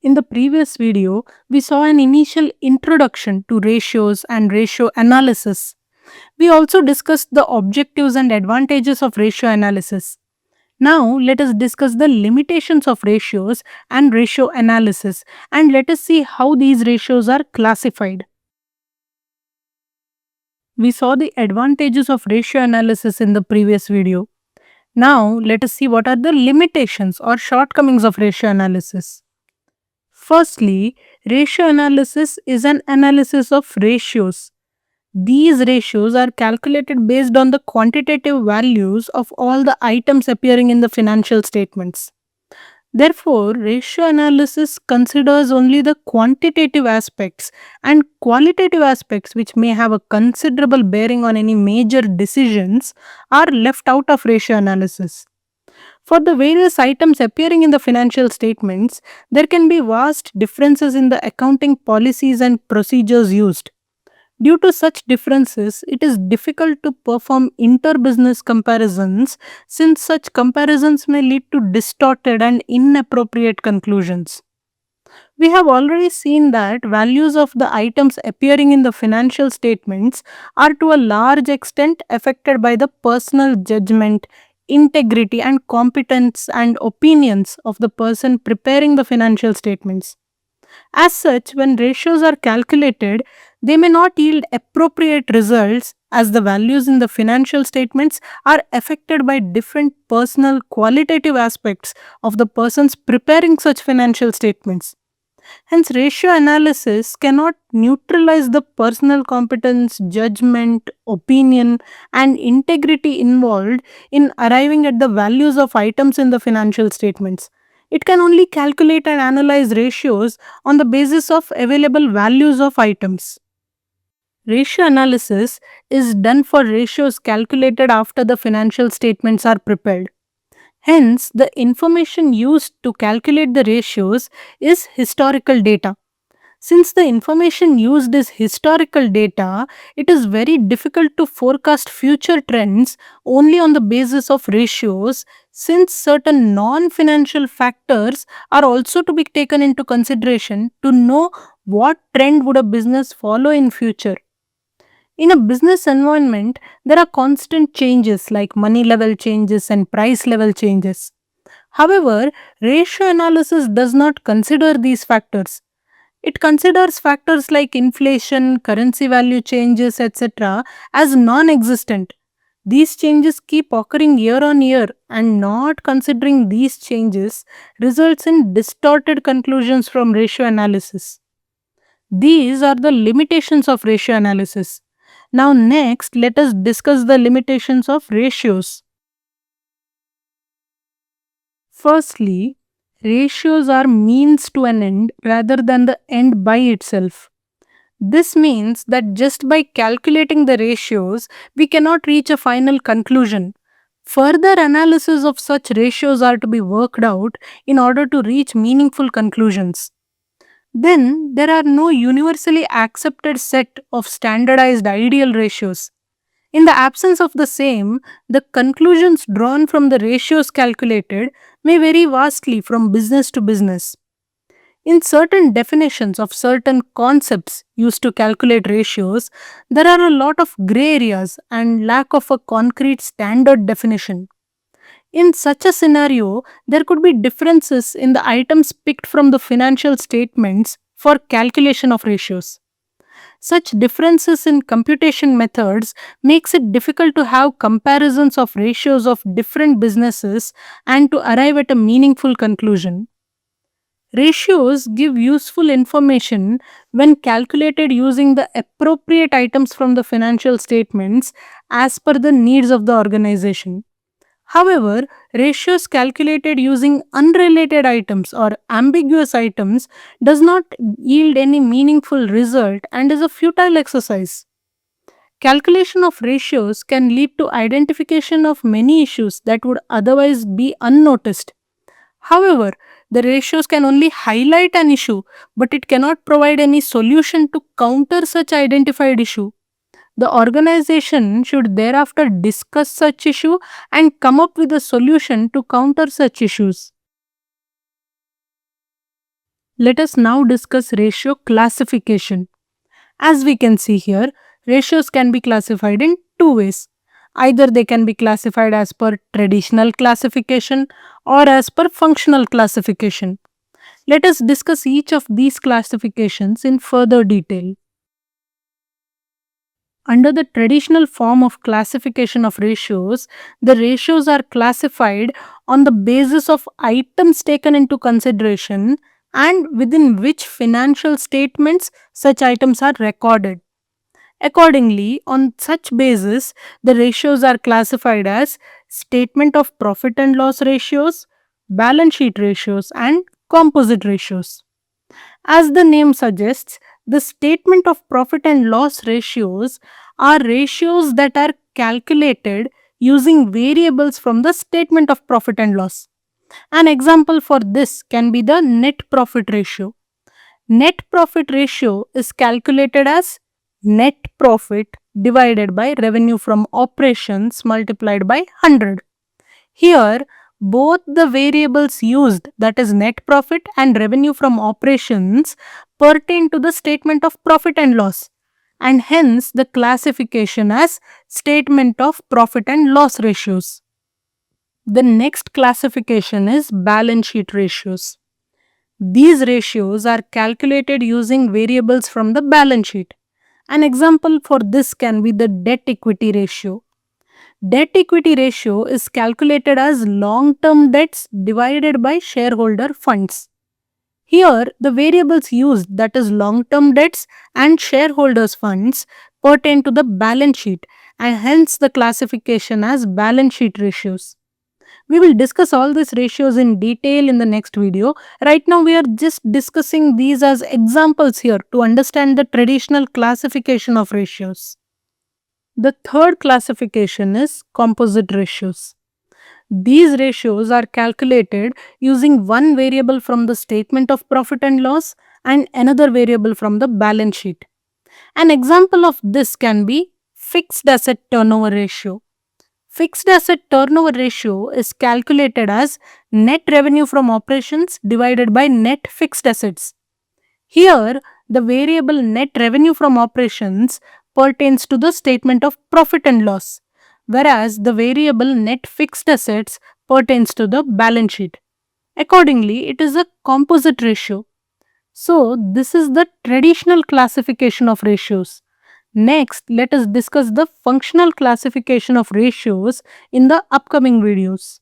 In the previous video, we saw an initial introduction to ratios and ratio analysis. We also discussed the objectives and advantages of ratio analysis. Now, let us discuss the limitations of ratios and ratio analysis, and let us see how these ratios are classified. We saw the advantages of ratio analysis in the previous video. Now, let us see what are the limitations or shortcomings of ratio analysis. Firstly, ratio analysis is an analysis of ratios. These ratios are calculated based on the quantitative values of all the items appearing in the financial statements. Therefore, ratio analysis considers only the quantitative aspects, and qualitative aspects which may have a considerable bearing on any major decisions are left out of ratio analysis. For the various items appearing in the financial statements, there can be vast differences in the accounting policies and procedures used. Due to such differences, it is difficult to perform inter-business comparisons since such comparisons may lead to distorted and inappropriate conclusions. We have already seen that values of the items appearing in the financial statements are to a large extent affected by the personal judgment, integrity, and competence and opinions of the person preparing the financial statements. As such, when ratios are calculated, they may not yield appropriate results as the values in the financial statements are affected by different personal qualitative aspects of the persons preparing such financial statements. Hence, ratio analysis cannot neutralize the personal competence, judgment, opinion, and integrity involved in arriving at the values of items in the financial statements. It can only calculate and analyze ratios on the basis of available values of items. Ratio analysis is done for ratios calculated after the financial statements are prepared. Hence, the information used to calculate the ratios is historical data. Since the information used is historical data, it is very difficult to forecast future trends only on the basis of ratios, since certain non financial factors are also to be taken into consideration to know what trend would a business follow in future. In a business environment, there are constant changes like money level changes and price level changes. However, ratio analysis does not consider these factors. It considers factors like inflation, currency value changes, etc., as non existent. These changes keep occurring year on year, and not considering these changes results in distorted conclusions from ratio analysis. These are the limitations of ratio analysis. Now, next, let us discuss the limitations of ratios. Firstly, ratios are means to an end rather than the end by itself. This means that just by calculating the ratios, we cannot reach a final conclusion. Further analysis of such ratios are to be worked out in order to reach meaningful conclusions. Then, there are no universally accepted set of standardized ideal ratios. In the absence of the same, the conclusions drawn from the ratios calculated may vary vastly from business to business. In certain definitions of certain concepts used to calculate ratios, there are a lot of gray areas and lack of a concrete standard definition. In such a scenario, there could be differences in the items picked from the financial statements for calculation of ratios. Such differences in computation methods makes it difficult to have comparisons of ratios of different businesses and to arrive at a meaningful conclusion. Ratios give useful information when calculated using the appropriate items from the financial statements as per the needs of the organization. However, ratios calculated using unrelated items or ambiguous items does not yield any meaningful result and is a futile exercise. Calculation of ratios can lead to identification of many issues that would otherwise be unnoticed. However, the ratios can only highlight an issue, but it cannot provide any solution to counter such identified issue. The organization should thereafter discuss such issue and come up with a solution to counter such issues. Let us now discuss ratio classification. As we can see here, ratios can be classified in two ways. Either they can be classified as per traditional classification or as per functional classification. Let us discuss each of these classifications in further detail. Under the traditional form of classification of ratios, the ratios are classified on the basis of items taken into consideration and within which financial statements such items are recorded. Accordingly, on such basis, the ratios are classified as statement of profit and loss ratios, balance sheet ratios, and composite ratios. As the name suggests, the statement of profit and loss ratios are ratios that are calculated using variables from the statement of profit and loss. An example for this can be the net profit ratio. Net profit ratio is calculated as net profit divided by revenue from operations multiplied by 100. Here, both the variables used, that is net profit and revenue from operations, pertain to the statement of profit and loss, and hence the classification as statement of profit and loss ratios. The next classification is balance sheet ratios. These ratios are calculated using variables from the balance sheet. An example for this can be the debt equity ratio. Debt equity ratio is calculated as long term debts divided by shareholder funds. Here, the variables used, that is long term debts and shareholders' funds, pertain to the balance sheet and hence the classification as balance sheet ratios. We will discuss all these ratios in detail in the next video. Right now, we are just discussing these as examples here to understand the traditional classification of ratios. The third classification is composite ratios. These ratios are calculated using one variable from the statement of profit and loss and another variable from the balance sheet. An example of this can be fixed asset turnover ratio. Fixed asset turnover ratio is calculated as net revenue from operations divided by net fixed assets. Here, the variable net revenue from operations pertains to the statement of profit and loss, whereas the variable net fixed assets pertains to the balance sheet. Accordingly, it is a composite ratio. So, this is the traditional classification of ratios. Next, let us discuss the functional classification of ratios in the upcoming videos.